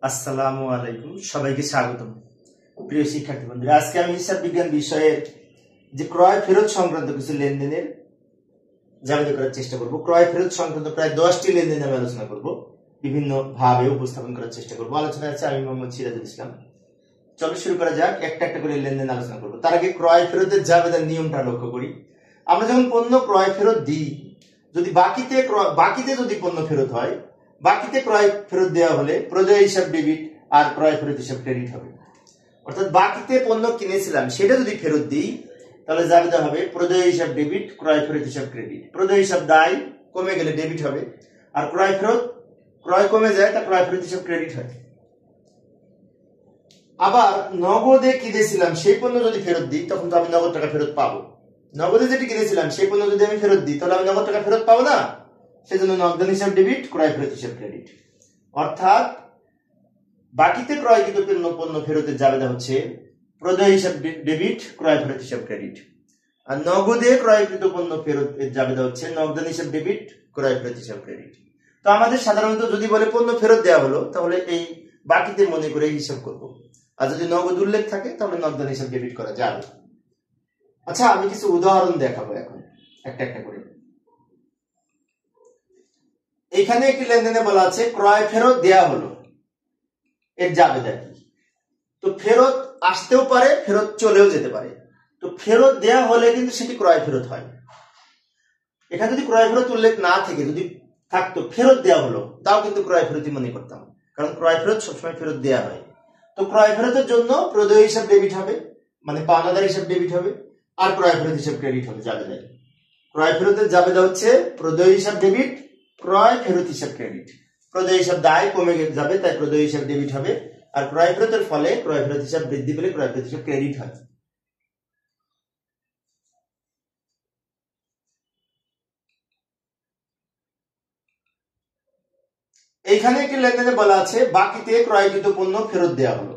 আসসালামু আলাইকুম, সবাইকে স্বাগতম। প্রিয় শিক্ষার্থী বন্ধুরা, আজকে আমি হিসাব বিজ্ঞান বিষয়ের যে ক্রয় ফেরত সংক্রান্ত কিছু লেনদেনের জাবেদা করার চেষ্টা করব। ক্রয় ফেরত সংক্রান্ত প্রায় 10টি লেনদেন আমি আলোচনা করব, বিভিন্ন ভাবে উপস্থাপন করার চেষ্টা করব। আলোচনা আছে আমি মোহাম্মদ সিরাজুল ইসলাম। চলো শুরু করা যাক। একটা একটা করে লেনদেন আলোচনা করব। তার আগে ক্রয় ফেরতের জাবেদার নিয়মটা লক্ষ্য করি। আমরা যখন পণ্য ক্রয় ফেরত দিই, যদি বাকিতে যদি পণ্য ফেরত হয়, বাকিতে ক্রয় ফেরত দেওয়া হলে প্রদেয় হিসাব ডেবিট আর ক্রয় ফেরত হিসাব ক্রেডিট হবে। অর্থাৎ বাকিতে পণ্য কিনেছিলাম সেটা যদি ফেরত দিই, তাহলে জাবেদা হবে প্রদেয় হিসাব ডেবিট, ক্রয় ফেরত হিসাব ক্রেডিট। প্রদেয় হিসাব দায় কমে গেলে ডেবিট হবে, আর ক্রয় কমে যায় তা ক্রয় ফেরত হিসাব ক্রেডিট হয়। আবার নগদে কিনেছিলাম সেই পণ্য যদি ফেরত দিই, তখন তো আমি নগদ টাকা ফেরত পাবো। নগদে যেটি কিনেছিলাম সেই পণ্য যদি আমি ফেরত দিই, তাহলে আমি নগদ টাকা ফেরত পাবো না। সেজন্য নগদান হিসাব ডেবিট, ক্রয় ফেরত হিসাব ক্রেডিট। অর্থাৎ বাকিতে ক্রয়কৃত পণ্য ফেরতের জাবেদা হচ্ছে প্রদেয় হিসাব ডেবিট, ক্রয় ফেরত হিসাব ক্রেডিট। আর নগদে ক্রয়কৃত পণ্য ফেরতের জাবেদা হচ্ছে নগদান হিসাব ডেবিট, ক্রয় ফেরত হিসাব ক্রেডিট। তো আমাদের সাধারণত যদি বলে পণ্য ফেরত দেওয়া হলো, তাহলে এই বাকিতে মনে করে হিসাব করব। আর যদি নগদ উল্লেখ থাকে, তাহলে নগদান হিসাব ডেবিট করা যাবে। আচ্ছা, আমি কিছু উদাহরণ দেখাবো এখন একটা একটা করে। এখানে একটি লেনদেনে বলা আছে ক্রয় ফেরত দেয়া হলো, এর জাবেদা কি? তো ফেরত আসতেও পারে, ফেরত চলেও যেতে পারে। তো ফেরত দেয়া হলে কিন্তু সেটি ক্রয় ফেরত হয়। এখানে যদি ক্রয় ফেরত উল্লেখ না থেকে যদি থাকতো ফেরত দেয়া হলো, তাও কিন্তু ক্রয় ফেরতই মনে করতাম, কারণ ক্রয় ফেরত সবসময় ফেরত দেয়া হয়। তো ক্রয় ফেরতের জন্য প্রদেয় হিসাব ডেবিট হবে, মানে পাওনাদার হিসাব ডেবিট হবে, আর ক্রয় ফেরত হিসাব ক্রেডিট হবে জাবেদায়। ক্রয় ফেরতের জাবেদা হচ্ছে প্রদেয় হিসাব ডেবিট, ক্রয় ফেরত হিসাব ক্রেডিট। প্রদেয় হিসাব দায় কমে যাবে, তাই প্রদেয় হিসাব ডেবিট হবে, আর ক্রয় ফেরতের ফলে ক্রয় ফেরত হিসাব বৃদ্ধি পেলে ক্রয় ফেরত হিসাব ক্রেডিট হয়। এইখানে একটি লেনদেনে বলা আছে বাকিতে ক্রয়কৃত পণ্য ফেরত দেওয়া হলো।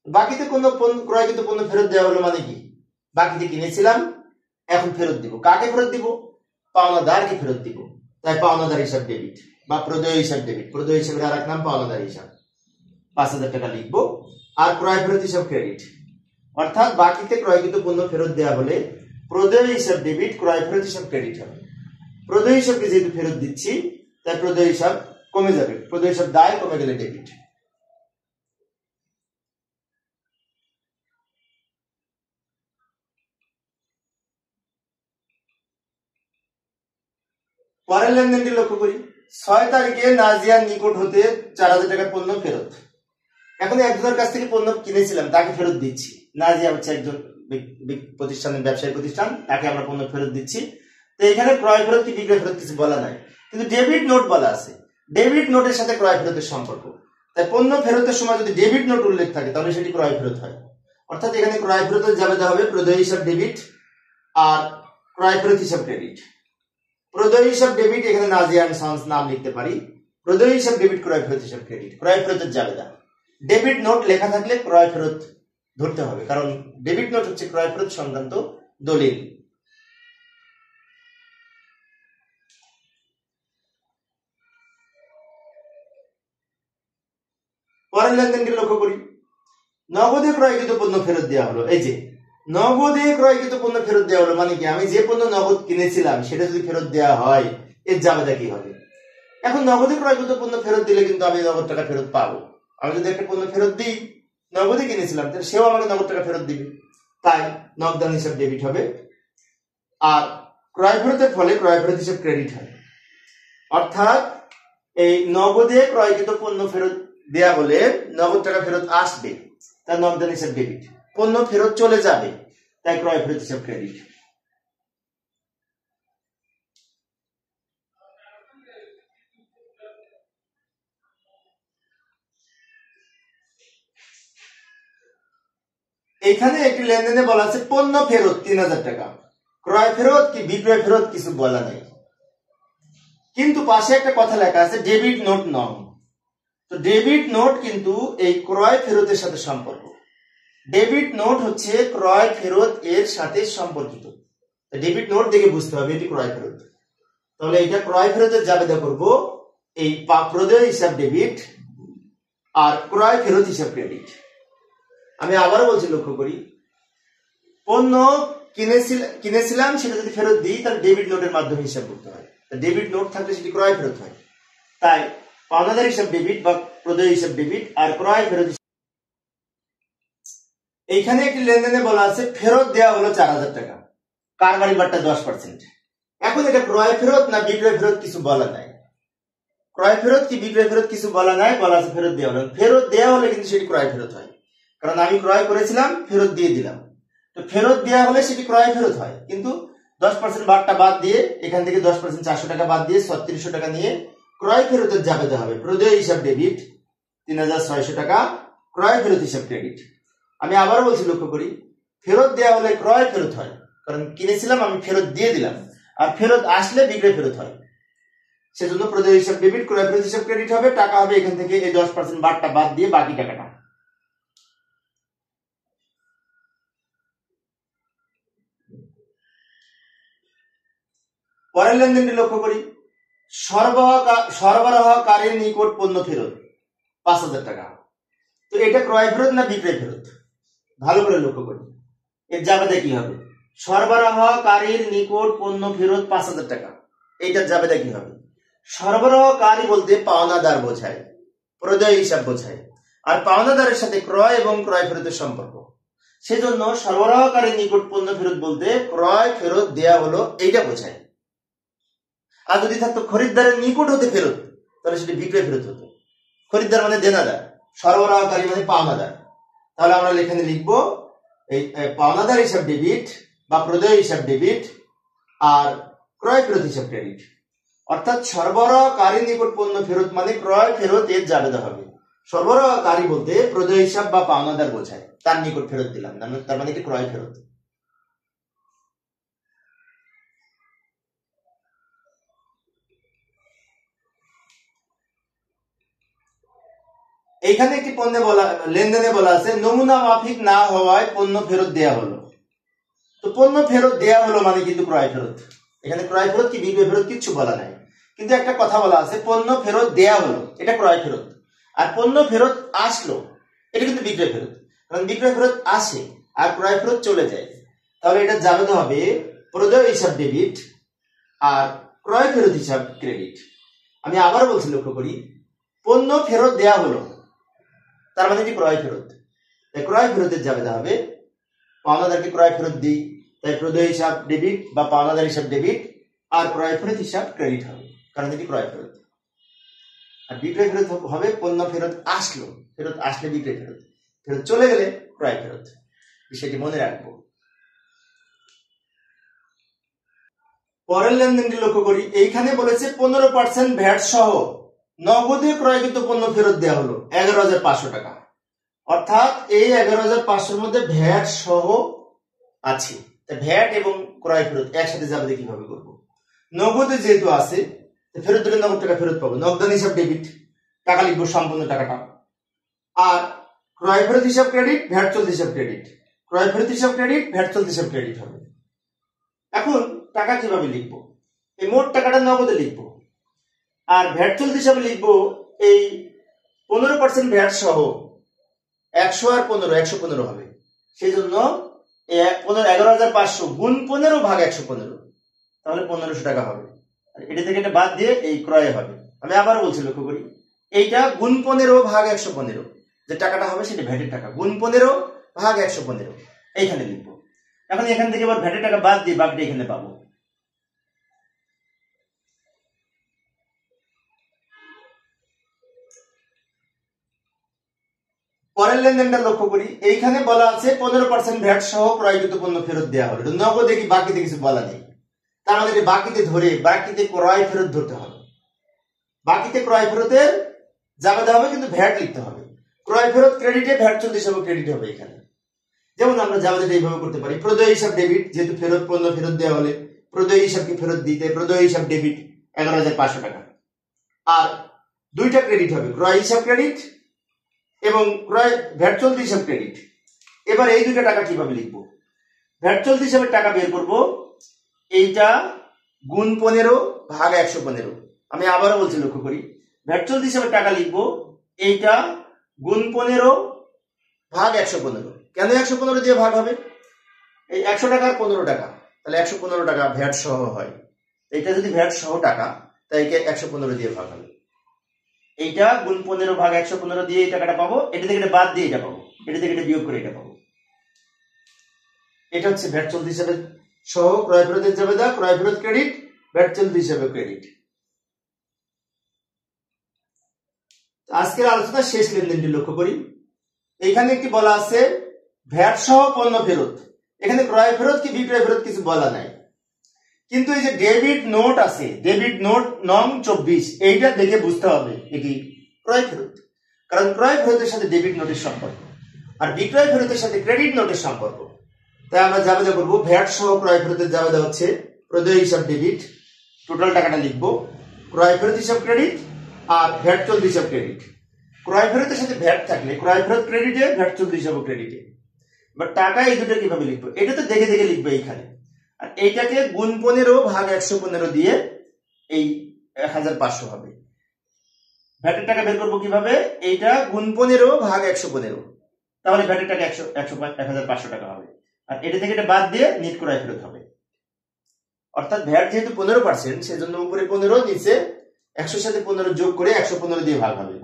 বাকিতে কোনো ক্রয়কৃত পণ্য ফেরত দেওয়া হলো মানে কি? বাকিতে কিনেছিলাম, এখন ফেরত দিব। কাকে ফেরত দিব? পাওনাদারকে ফেরত দিব। তাই পাওনাদার হিসাব ডেবিট বা প্রদেয় হিসাব ডেবিট। প্রদেয় হিসাবের আর এক নাম পাওনাদার হিসাব। 5,000 টাকা লিখবো। আর ক্রয় ফেরত হিসাব ক্রেডিট, অর্থাৎ বাকিতে ক্রয়কৃত পণ্য ফেরত দেওয়া হলে প্রদেয় হিসাব ডেবিট, ক্রয় ফেরত হিসাব ক্রেডিট হবে। প্রদেয় হিসাবকে যেহেতু ফেরত দিচ্ছি, তাই প্রদেয় হিসাব কমে যাবে। প্রদেয় হিসাব দায় কমে গেলে ডেবিট। পরের লেনদেনটি লক্ষ্য করি। 6 তারিখে নাজিয়ার নিকট হতে 4,000 টাকার পণ্য ফেরত। এখন একজনের কাছ থেকে পণ্য কিনেছিলাম, তাকে ফেরত দিচ্ছি। নাজিয়া হচ্ছে একজন প্রতিষ্ঠানের ব্যবসায়ী প্রতিষ্ঠান, তাকে আমরা পণ্য ফেরত দিচ্ছি। তো এখানে ক্রয় ফেরত কি বিক্রয় ফেরত কিছু বলা নাই, কিন্তু ডেবিট নোট বলা আছে। ডেবিট নোটের সাথে ক্রয় ফেরতের সম্পর্ক। তাই পণ্য ফেরতের সময় যদি ডেবিট নোট উল্লেখ থাকে, তাহলে সেটি ক্রয় ফেরত হয়। অর্থাৎ এখানে ক্রয় ফেরতের জাবেদা হবে প্রদেয় হিসাব ডেবিট আর ক্রয় ফেরত হিসাব ক্রেডিট। প্রদেয় হিসাব ডেবিট, এখানে নাজিয়া এন্ড সন্স নাম লিখতে পারি। প্রদেয় হিসাব ডেবিট, ক্রয় ফেরত হিসাব ক্রেডিট। ক্রয় ফেরতের জাবেদা ডেবিট নোট লেখা থাকলে ক্রয় ফেরত ধরতে হবে, কারণ ডেবিট নোট হচ্ছে ক্রয় ফেরত সংক্রান্ত দলিল। পরের লেনদেনটি লক্ষ্য করি। নগদে ক্রয়কৃত পণ্য ফেরত দেওয়া হলো। এই যে নগদে ক্রয়কৃত পণ্য ফেরত দেওয়া হলো মানে কি? আমি যে পণ্য নগদ কিনেছিলাম সেটা যদি ফেরত দেওয়া হয়, এর জাবেদা কি হবে? এখন নগদে ক্রয়কৃত পণ্য ফেরত দিলে কিন্তু আমি নগদ টাকা ফেরত পাবো। আমি যদি একটা পণ্য ফেরত দিই, নগদে কিনেছিলাম, তাহলে সেও আমাকে নগদ টাকা ফেরত দিবে। তাই নগদান হিসাব ডেবিট হবে, আর ক্রয় ফেরতের ফলে ক্রয় ফেরত হিসাব ক্রেডিট হয়। অর্থাৎ এই নগদে ক্রয়কৃত পণ্য ফেরত দেয়া হলে নগদ টাকা ফেরত আসবে, তার নগদান হিসাব ডেবিট। পণ্য ফেরত চলে যাবে, তাই ক্রয় ফেরত হিসাব ক্রেডিট। এখানে একটি লেনদেনে বলা আছে পণ্য ফেরত 3,000 টাকা। ক্রয় ফেরত কি বিক্রয় ফেরত কিছু বলা নেই, কিন্তু পাশে একটা কথা লেখা আছে ডেবিট নোট নং। তো ডেবিট নোট কিন্তু এই ক্রয় ফেরতের সাথে সম্পর্ক। ডেবিট নোট হচ্ছে ক্রয় ফেরত এর সাথে সম্পর্কিত। ডেবিট নোট দেখে বুঝতে হবে এটি ক্রয় ফেরত। তাহলে এটা ক্রয় ফেরতের জাবেদা করব এই প্রদেয় হিসাব ডেবিট আর ক্রয় ফেরত হিসাব ক্রেডিট। আমি আবারও বলছি, লক্ষ্য করি, পণ্য কিনেছিলাম সেটা যদি ফেরত দিই তাহলে ডেবিট নোটের মাধ্যমে হিসাব করতে হয়। ডেবিট নোট থাকলে সেটি ক্রয় ফেরত হয়। তাই পাওনাদার হিসাব ডেবিট বা প্রদেয় হিসাব ডেবিট আর ক্রয় ফেরত। এইখানে একটি লেনদেনে বলা আছে ফেরত দেওয়া হলো 4000 টাকা, কারবারি বাট্টা 10%। এখন এটা ক্রয় ফেরত না বিক্রয় ফেরত কিছু বলা নাই। ক্রয় ফেরত কি বিক্রয় ফেরত কিছু বলা নাই, বলা আছে ফেরত দেওয়া হলো। ফেরত দেওয়া হলে কিন্তু সেটি ক্রয় ফেরত হয়, কারণ আমি ক্রয় করেছিলাম, ফেরত দিয়ে দিলাম। তো ফেরত দেওয়া হলে সেটি ক্রয় ফেরত হয়, কিন্তু 10% বাট্টা বাদ দিয়ে, এখান থেকে 10% 400 টাকা বাদ দিয়ে 3600 টাকা নিয়ে ক্রয় ফেরতের জাবেদা হবে। প্রদেয় হিসাব ডেবিট 3600 টাকা, ক্রয় ফেরত হিসাব ক্রেডিট। আমি আবার বলছি, লক্ষ্য করি, ফেরত দেওয়া হলে ক্রয় ফেরত হয়, কারণ কিনেছিলাম আমি ফেরত দিয়ে দিলাম, আর ফেরত আসলে বিক্রয় ফেরত হয়। সেজন্য প্রদেয় হিসাব ডেবিট, ক্রয় ফেরত হিসাব ক্রেডিট হবে। টাকা হবে এখান থেকে এই 10% বাট্টা বাদ দিয়ে বাকি টাকাটা। পরের লেনদেনটি লক্ষ্য করি, সরবরাহকারীর নিকট পণ্য ফেরত 5000 টাকা। তো এটা ক্রয় ফেরত না বিক্রয় ফেরত? ভালো করে লক্ষ্য করি, এর জাবেদা কি হবে? সরবরাহকারীর নিকট পণ্য ফেরত 5000 টাকা, এইটার জাবেদা কি হবে? সরবরাহকারী বলতে পাওনাদার বোঝায়, প্রদেয় হিসাব বোঝায়, আর পাওনাদারের সাথে ক্রয় এবং ক্রয় ফেরতের সম্পর্ক। সেজন্য সরবরাহকারীর নিকট পণ্য ফেরত বলতে ক্রয় ফেরত দেয়া হলো এইটা বোঝায়। আর যদি থাকতো খরিদ্দারের নিকট হতে ফেরত, তাহলে সেটি বিক্রয় ফেরত হতো। খরিদ্দার মানে দেনাদার, সরবরাহকারী মানে পাওনাদার। তাহলে আমরা এখানে লিখবো এই পাওনাদার হিসাব ডেবিট বা প্রদেয় হিসাব ডেবিট আর ক্রয় ফেরত হিসাব ক্রেডিট। অর্থাৎ সরবরাহকারী নিকট পণ্য ফেরত মানে ক্রয় ফেরত এর জাবেদা হবে। সরবরাহকারী বলতে প্রদেয় হিসাব বা পাওনাদার বোঝায়, তার নিকট ফেরত দিলাম, তার মানে কি ক্রয় ফেরত। এইখানে একটি লেনদেনে বলা আছে নমুনা মাফিক না হওয়ায় পণ্য ফেরত দেয়া হলো। তো পণ্য ফেরত দেয়া হলো মানে কিন্তু ক্রয় ফেরত। এখানে ক্রয় ফেরত কি বিক্রয় ফেরত কিচ্ছু বলা নাই, কিন্তু একটা কথা বলা আছে পণ্য ফেরত দেয়া হলো, এটা ক্রয় ফেরত। আর পণ্য ফেরত আসলো, এটা কিন্তু বিক্রয় ফেরত। কারণ বিক্রয় ফেরত আসে আর ক্রয় ফেরত চলে যায়, তাহলে এটা জাবেদা হবে প্রদেয় হিসাব ডেবিট আর ক্রয় ফেরত হিসাব ক্রেডিট। আমি আবার বলছি, লক্ষ্য করি, পণ্য ফেরত দেয়া হলো তার মানে কি ক্রয় ফেরত। তাই ক্রয় ফেরতের জাবেদা হবে, পাওনাদারকে ক্রয় ফেরত দিই, তাই প্রদেয় হিসাব ডেবিট বা পাওনাদার হিসাব ডেবিট আর ক্রয় ফেরত হিসাব ক্রেডিট হবে, কারণ এটি ক্রয় ফেরত। আর বিক্রয় ফেরত হবে পণ্য ফেরত আসলো, ফেরত আসলে বিক্রয় ফেরত, ফেরত চলে গেলে ক্রয় ফেরত। বিষয়টি মনে রাখবো। পরের লেনদেনটি লক্ষ্য করি, এইখানে বলেছে 15% ভ্যাট সহ নগদে ক্রয়কৃত পণ্য ফেরত দেওয়া হলো 11,500 টাকা। অর্থাৎ এই 11,500-র মধ্যে ভ্যাট সহ আছে। ভ্যাট এবং ক্রয় ফেরত একসাথে যাবে, কিভাবে করবো? নগদে যেহেতু আছে, ফেরত দিলে নগদ টাকা ফেরত পাবো, নগদান হিসাব ডেবিট, টাকা লিখবো সম্পূর্ণ টাকাটা। আর ক্রয় ফেরত হিসাব ক্রেডিট, ভ্যাট চলতি হিসাব ক্রেডিট, ক্রয় ফেরত হিসাব ক্রেডিট, ভ্যাট চলতি হিসাব ক্রেডিট হবে। এখন টাকা কিভাবে লিখবো? এই মোট টাকাটা নগদে লিখবো, আর ভ্যাট চলতি হিসাবে লিখবো এই 15% ভ্যাট সহ 100 আর 15, 115 হবে। সেই জন্য 11,500 গুণ 15 ভাগ 115, তাহলে 1500 টাকা হবে। এটা থেকে এটা বাদ দিয়ে এই ক্রয় হবে। আমি আবার বলছি, লক্ষ্য করি, এইটা গুণ 15 ভাগ 115, যে টাকাটা হবে সেটা ভ্যাটের টাকা, গুণ 15 ভাগ 115 এইখানে লিখবো। এখন এখান থেকে আবার ভ্যাটের টাকা বাদ দিয়ে বাকিটা এখানে পাবো। পরের লেনদেনটা লক্ষ্য করি, এইখানে বলা আছে 15% ভ্যাট সহ ক্রয়কৃত পণ্য ফেরত দেওয়া হলো। নগদে কি বাকিতে কিছু বলা নেই, তার মানে বাকিতে ধরে বাকিতে ক্রয় ফেরত ধরতে হবে। বাকিতে ক্রয় ফেরতের জাবেদা হবে, কিন্তু ভ্যাট লিখতে হবে। ক্রয় ফেরত ক্রেডিটে, ভ্যাট চলতি হিসাবে ক্রেডিট হবে এখানে। যেমন আমরা জাবেদাটা এইভাবে করতে পারি, প্রদেয় হিসাব ডেবিট, যেহেতু ফেরত পণ্য ফেরত দেওয়া হলে প্রদেয় হিসাবকে ফেরত দিতে প্রদেয় হিসাব ডেবিট 11,500 টাকা। আর দুইটা ক্রেডিট হবে, ক্রয় হিসাব ক্রেডিট এবং ক্রয় ভ্যাট চলতি হিসাব ক্রেডিট। এবার এই দুইটা টাকা কিভাবে লিখবো? ভ্যাট চলতি হিসাবে টাকা বের করব, এইটা গুণ 15 ভাগ 115। আমি আবারও বলছি, লক্ষ্য করি, ভ্যাট চলতি হিসাবে টাকা লিখবো, এইটা গুণ 15 ভাগ 115। কেন 115 দিয়ে ভাগ হবে? এই 100 টাকার 15 টাকা, তাহলে 115 টাকা ভ্যাট সহ হয়। এটা যদি ভ্যাট সহ টাকা, তাই একে 115 দিয়ে ভাগ হবে। এইটা গুণ 15 ভাগ 115 দিয়ে এই টাকাটা পাবো, এটা থেকে এটা বাদ দিয়ে এটা পাবো, এটা থেকে এটা বিয়োগ করে এটা পাবো। এটা হচ্ছে ভ্যাট চলতি হিসাবে সহ ক্রয় ফেরতের জাবেদা, ক্রয় ফেরত ক্রেডিট, ভ্যাট চলতি হিসাবে ক্রেডিট। আজকের আলোচনা শেষ লেনদেনটি লক্ষ্য করি। এখানে একটি বলা আছে ভ্যাট সহ পণ্য ফেরত। এখানে ক্রয় ফেরত কি বিক্রয় ফেরত কিছু বলা নাই, কিন্তু এই যে ডেবিট নোট আছে, ডেবিট নোট নং 24, এইটা দেখে বুঝতে হবে এটি ক্রয় ফেরত, কারণ ক্রয় ফেরতের সাথে ডেবিট নোটের সম্পর্ক আর বিক্রয় ফেরতের সাথে ক্রেডিট নোটের সম্পর্ক। তাই আমরা জাবেদা করবো ভ্যাট সহ ক্রয় ফেরতের জাবেদা হচ্ছে প্রদেয় হিসাব ডেবিট, টোটাল টাকাটা লিখবো, ক্রয় ফেরত হিসাব ক্রেডিট আর ভ্যাট চলতি হিসাব ক্রেডিট। ক্রয় ফেরতের সাথে ভ্যাট থাকলে ক্রয় ফেরত ক্রেডিটে, ভ্যাট চলতি হিসাব ক্রেডিটে। বাট টাকা এই দুটো কিভাবে লিখবো? এটা তো দেখে দেখে লিখবো এইখানে, আর এইটাকে গুণ 15 ভাগ 115 দিয়ে এই 1500 হবে। ভ্যাটের টাকা বের করবো কিভাবে? এইটা গুণ 15 ভাগ 115, তাহলে ভ্যাটের টাকা 1500 টাকা হবে, আর এটা থেকে এটা বাদ দিয়ে নিট ক্রয় ফেরত হবে। অর্থাৎ ভ্যাট যেহেতু 15%, সেজন্য উপরে 15, নিচে 100 সাথে 15 যোগ করে 115 দিয়ে ভাগ হবে।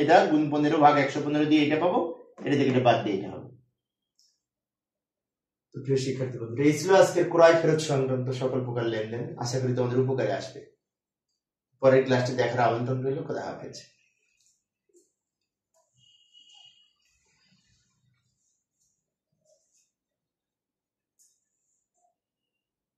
এটা গুণ 15 ভাগ 115 দিয়ে এটা পাবো, এটা থেকে এটা বাদ দিয়ে এটা হবে। তো প্রিয় শিক্ষার্থী বন্ধুরা, এই ছিল আজকের ক্রয় ফেরত সংক্রান্ত সকল প্রকার লেনদেন। আশা করি তোমাদের উপকারে আসবে। পরের ক্লাসটি দেখার আমন্ত্রণ রইল। খোদা হাফেজ।